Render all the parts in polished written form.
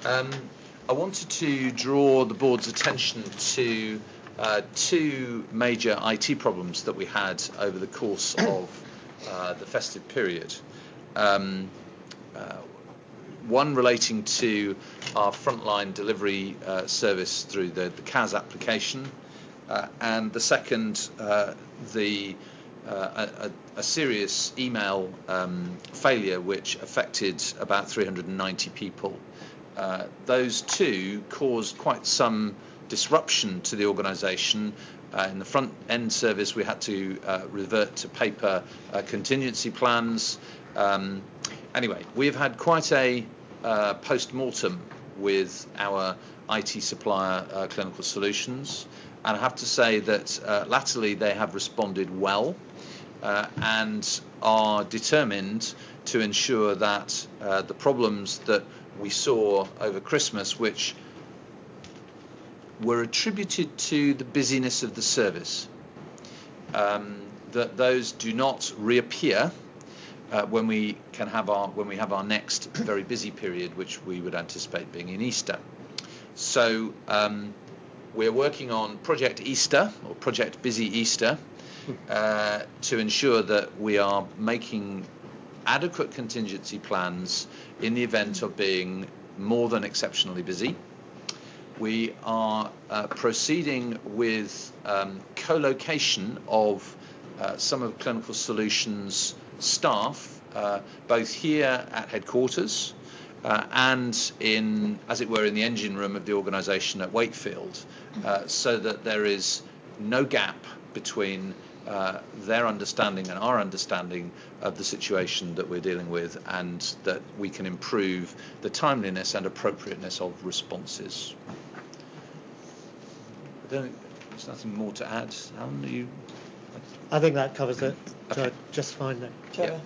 I wanted to draw the board's attention to two major IT problems that we had over the course of the festive period. One relating to our frontline delivery service through the CAS application, and the second, a serious email failure which affected about 390 people. Those two caused quite some disruption to the organisation. In the front end service, we had to revert to paper contingency plans. Anyway, we've had quite a post-mortem with our IT supplier, Clinical Solutions, and I have to say that latterly they have responded well and are determined to ensure that the problems that we saw over Christmas, which were attributed to the busyness of the service, that those do not reappear when we have our next very busy period, which we would anticipate being in Easter. So we're working on Project Easter, or Project Busy Easter, to ensure that we are making adequate contingency plans in the event of being more than exceptionally busy. We are proceeding with co-location of some of Clinical Solutions staff, both here at headquarters and in, as it were, in the engine room of the organisation at Wakefield, so that there is no gap between their understanding and our understanding of the situation that we're dealing with, and that we can improve the timeliness and appropriateness of responses. There's nothing more to add. Alan, you? I think that covers it Okay. just fine then. Yeah.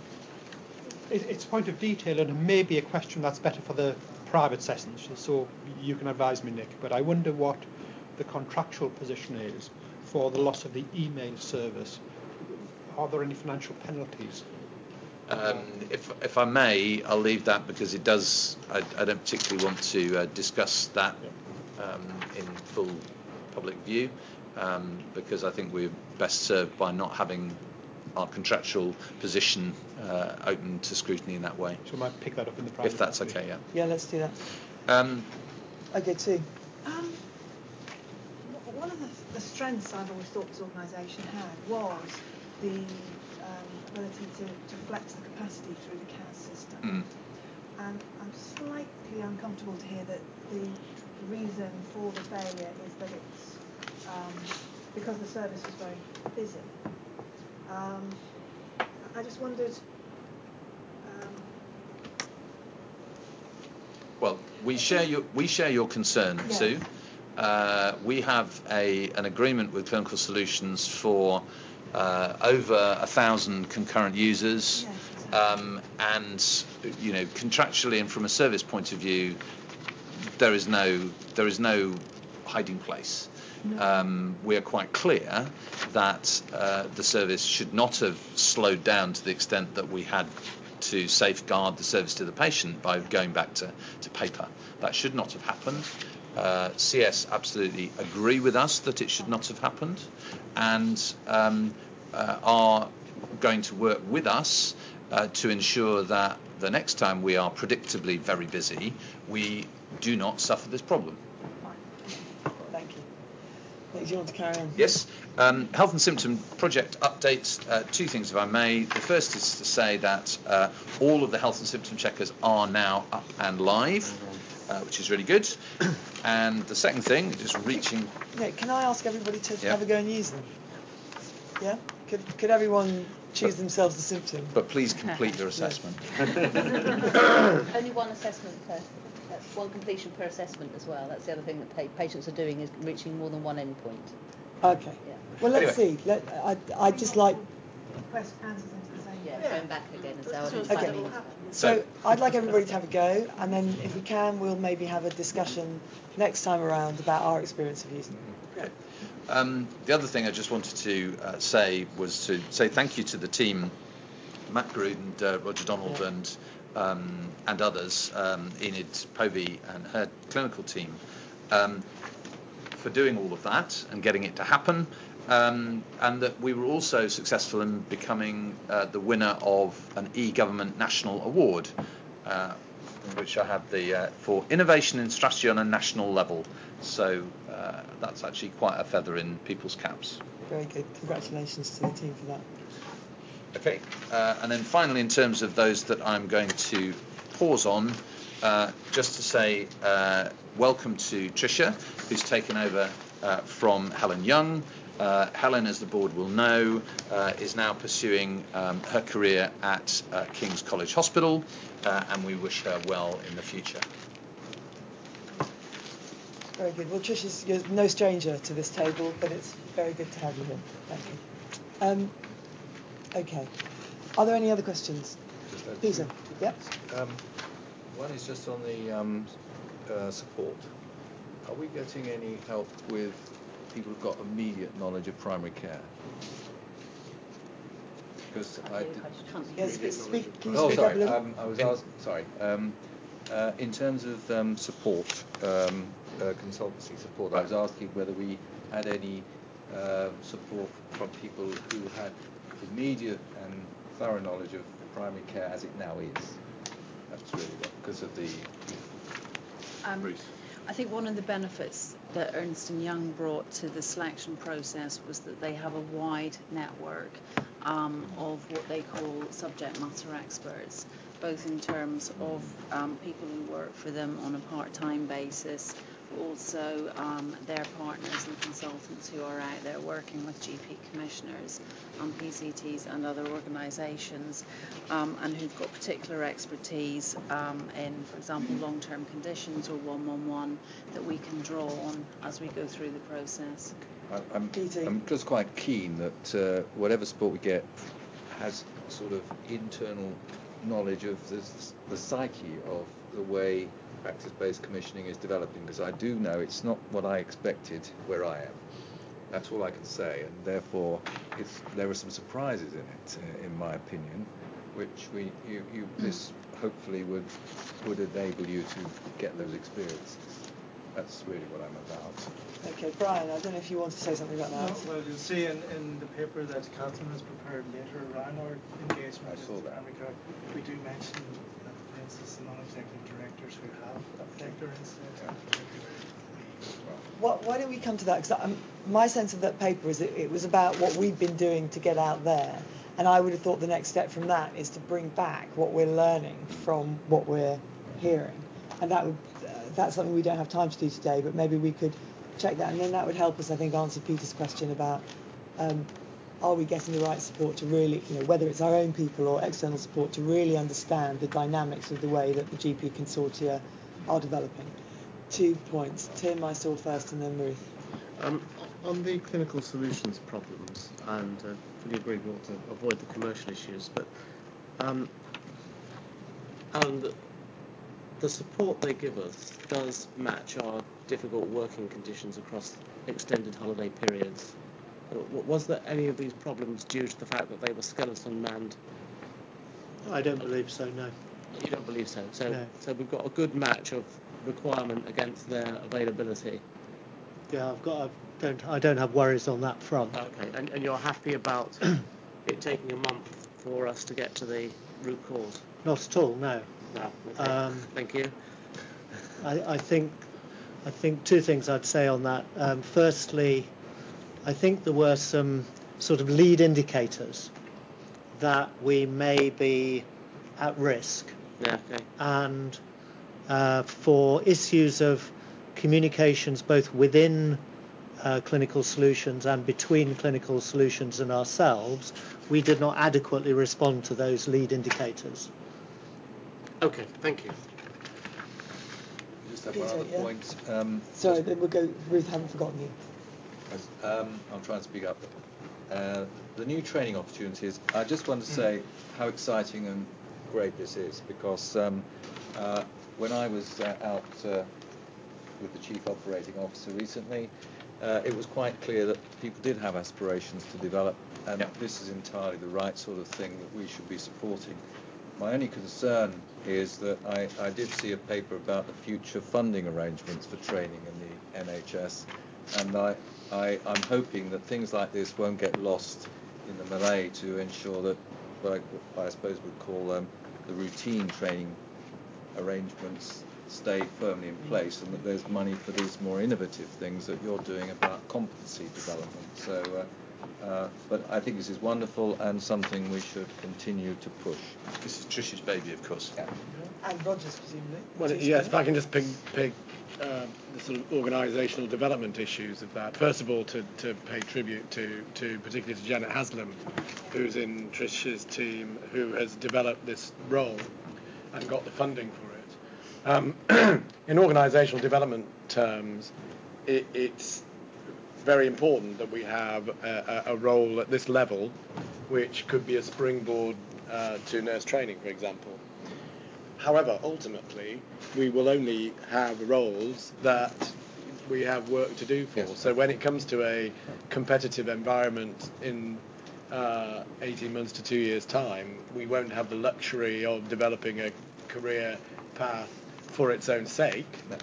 It's a point of detail, and it may be a question that's better for the private sessions, so you can advise me, Nick, but I wonder what the contractual position is for the loss of the email service. Are there any financial penalties? If I may, I'll leave that, because it does. I don't particularly want to discuss that in full public view, because I think we're best served by not having our contractual position open to scrutiny in that way. So we might pick that up in the private. If that's okay, yeah. Yeah, let's do that. Okay, too. One of the strengths I've always thought this organisation had was the ability to flex the capacity through the CAS system. And I'm slightly uncomfortable to hear that the reason for the failure is that it's because the service was very busy. I just wondered. Well, we share your concern, yes. Sue. We have an agreement with Clinical Solutions for over 1,000 concurrent users, yes, and contractually and from a service point of view, there is no hiding place. No. We are quite clear that the service should not have slowed down to the extent that we had to safeguard the service to the patient by going back to paper. That should not have happened. CS absolutely agree with us that it should not have happened, and are going to work with us to ensure that the next time we are predictably very busy, we do not suffer this problem. Thank you. Do you want to carry on? Yes. Health and symptom project updates. Two things, if I may. The first is to say that all of the health and symptom checkers are now up and live, which is really good. And the second thing, just reaching... Yeah, can I ask everybody to have a go and use them? Yeah? Could everyone choose themselves the symptom? But please complete your assessment. Only one assessment one completion per assessment as well. That's the other thing that patients are doing, is reaching more than one endpoint. Okay. Yeah. Well, let's see. I just like... Request answers into the same. Yeah, going back again as well. Okay. So I'd like everybody to have a go, and then if we can, we'll maybe have a discussion next time around about our experience of using it. Okay. The other thing I just wanted to say was to say thank you to the team Matt Grood and Roger Donald and others, Enid Povey and her clinical team, for doing all of that and getting it to happen. And that we were also successful in becoming the winner of an e-government national award, which I had for innovation in strategy on a national level. So that's actually quite a feather in people's caps. Very good. Congratulations to the team for that. Okay, and then finally, in terms of those that I'm going to pause on, just to say welcome to Tricia, who's taken over from Helen Young. Helen, as the board will know, is now pursuing her career at King's College Hospital, and we wish her well in the future. Very good. Well, Trish, you're no stranger to this table, but it's very good to have you here. Thank you. Okay. Are there any other questions? Peter? Yep. One is just on the support. Are we getting any help with people who've got immediate knowledge of primary care? Because Yes, can you speak oh, up sorry. a little? I was asked. Sorry. In terms of support, consultancy support, I was asking whether we had any support from people who had immediate and thorough knowledge of primary care as it now is. That's really what, because of the Bruce. I think one of the benefits that Ernst & Young brought to the selection process was that they have a wide network of what they call subject matter experts, both in terms of people who work for them on a part-time basis, but also their partners and consultants who are out there working with GP commissioners, PCTs and other organisations, and who've got particular expertise in, for example, long-term conditions or 111 that we can draw on as we go through the process. I'm just quite keen that whatever support we get has sort of internal knowledge of the psyche of the way practice-based commissioning is developing, because I do know it's not what I expected where I am. That's all I can say, and therefore there are some surprises in it, in my opinion, which this hopefully would enable you to get those experiences. That's really what I'm about. Okay, Brian, I don't know if you want to say something about that. No, well, you'll see in the paper that Catherine has prepared later around our engagement with primary care, we do mention, for instance, the non-executive directors who have a particular insight. Why don't we come to that? Because my sense of that paper is that it was about what we've been doing to get out there, and I would have thought the next step from that is to bring back what we're learning from what we're hearing, and that's something we don't have time to do today, but maybe we could check that, and then that would help us, I think, answer Peter's question about are we getting the right support to really, whether it's our own people or external support, to really understand the dynamics of the way that the GP consortia are developing. 2 points. Tim, I saw first, and then Ruth. On the clinical solutions problems, and fully agree we want to avoid the commercial issues, but and the support they give us does match our difficult working conditions across extended holiday periods. Was there any of these problems due to the fact that they were skeleton manned? I don't believe so, no. You don't believe so? No. So we've got a good match of requirement against their availability. Yeah, I don't have worries on that front. Okay, and you're happy about it taking a month for us to get to the root cause? Not at all, no. No. Okay. Thank you. I think two things I'd say on that. Firstly, I think there were some sort of lead indicators that we may be at risk. Yeah. Okay. And for issues of communications both within clinical solutions and between clinical solutions and ourselves, we did not adequately respond to those lead indicators. Okay, thank you. Just have Peter, one other yeah. point. Sorry, then we'll go. Ruth, haven't forgotten you. I'll try and speak up. The new training opportunities, I just want to say how exciting and great this is, because when I was out with the Chief Operating Officer recently, it was quite clear that people did have aspirations to develop and this is entirely the right sort of thing that we should be supporting. My only concern is that I did see a paper about the future funding arrangements for training in the NHS, and I'm hoping that things like this won't get lost in the melee to ensure that what I suppose we'd call the routine training arrangements stay firmly in place, and that there's money for these more innovative things that you're doing about competency development. So, but I think this is wonderful and something we should continue to push. This is Trish's baby, of course. Yeah. And Rogers, presumably. Well, yes, if I can just pick the sort of organisational development issues of that. First of all, to pay tribute to particularly to Janet Haslam, who's in Trish's team, who has developed this role and got the funding for it. In organisational development terms, it's very important that we have a role at this level, which could be a springboard to nurse training, for example. However, ultimately, we will only have roles that we have work to do for. Yes. So when it comes to a competitive environment in 18 months to 2 years' time, we won't have the luxury of developing a career path for its own sake. No.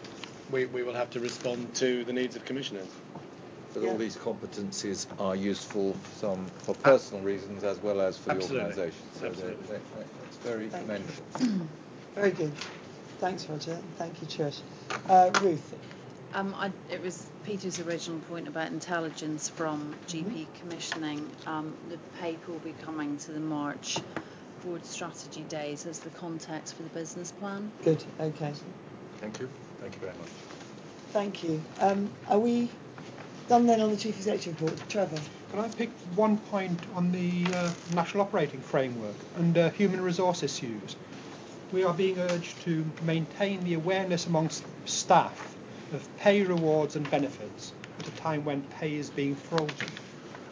We will have to respond to the needs of commissioners. But all these competencies are useful for personal reasons as well as for the organisation. So it's very commendable. Very good. Thanks, Roger. Thank you, Trish. Ruth? It was Peter's original point about intelligence from GP commissioning. The paper will be coming to the March board strategy days as the context for the business plan. Good, okay. Thank you. Thank you very much. Thank you. Are we done then on the Chief Executive report? Trevor? Can I pick one point on the National Operating Framework and human resource issues? We are being urged to maintain the awareness amongst staff of pay, rewards and benefits at a time when pay is being frozen.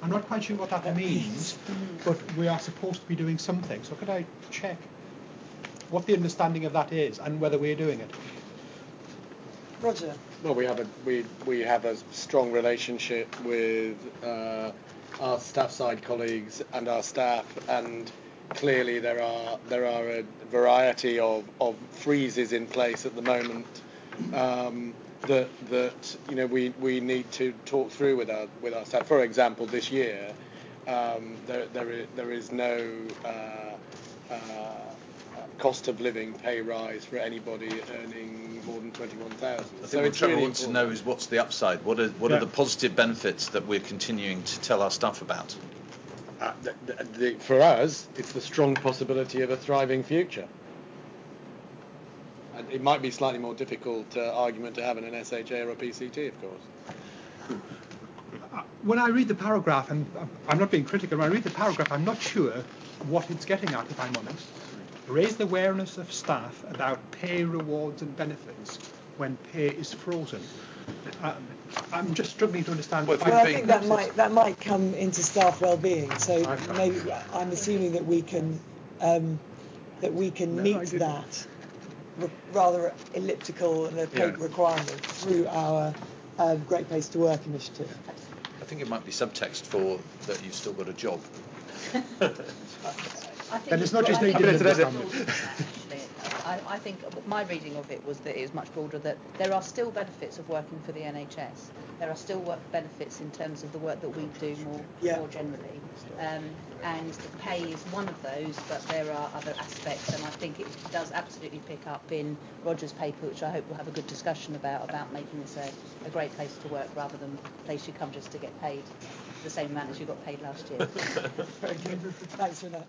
I'm not quite sure what that means, but we are supposed to be doing something. So could I check what the understanding of that is and whether we're doing it? Roger? Well, we have a strong relationship with our staff side colleagues and our staff, and clearly there are a variety of freezes in place at the moment that we need to talk through with our staff. For example, this year there is no cost of living pay rise for anybody earning more than 21,000. So what Trevor wants to know is what's the upside. What are the positive benefits that we're continuing to tell our staff about? For us, it's the strong possibility of a thriving future. And it might be slightly more difficult argument to have in an SHA or a PCT, of course. When I read the paragraph, and I'm not being critical, when I read the paragraph, I'm not sure what it's getting at, if I'm honest. Raise the awareness of staff about pay, rewards and benefits when pay is frozen. I'm just struggling to understand. Well, I think that might come into staff well-being. So maybe I'm assuming that we can meet that rather elliptical and opaque requirement through our Great Place to Work initiative. I think it might be subtext for that you've still got a job. And it's not just needed. I think my reading of it was that it was much broader, that there are still benefits of working for the NHS. There are still benefits in terms of the work that we do more generally. And the pay is one of those, but there are other aspects, and I think it does absolutely pick up in Roger's paper, which I hope we'll have a good discussion about making this a great place to work rather than a place you come just to get paid the same amount as you got paid last year. Very good. Thanks for that.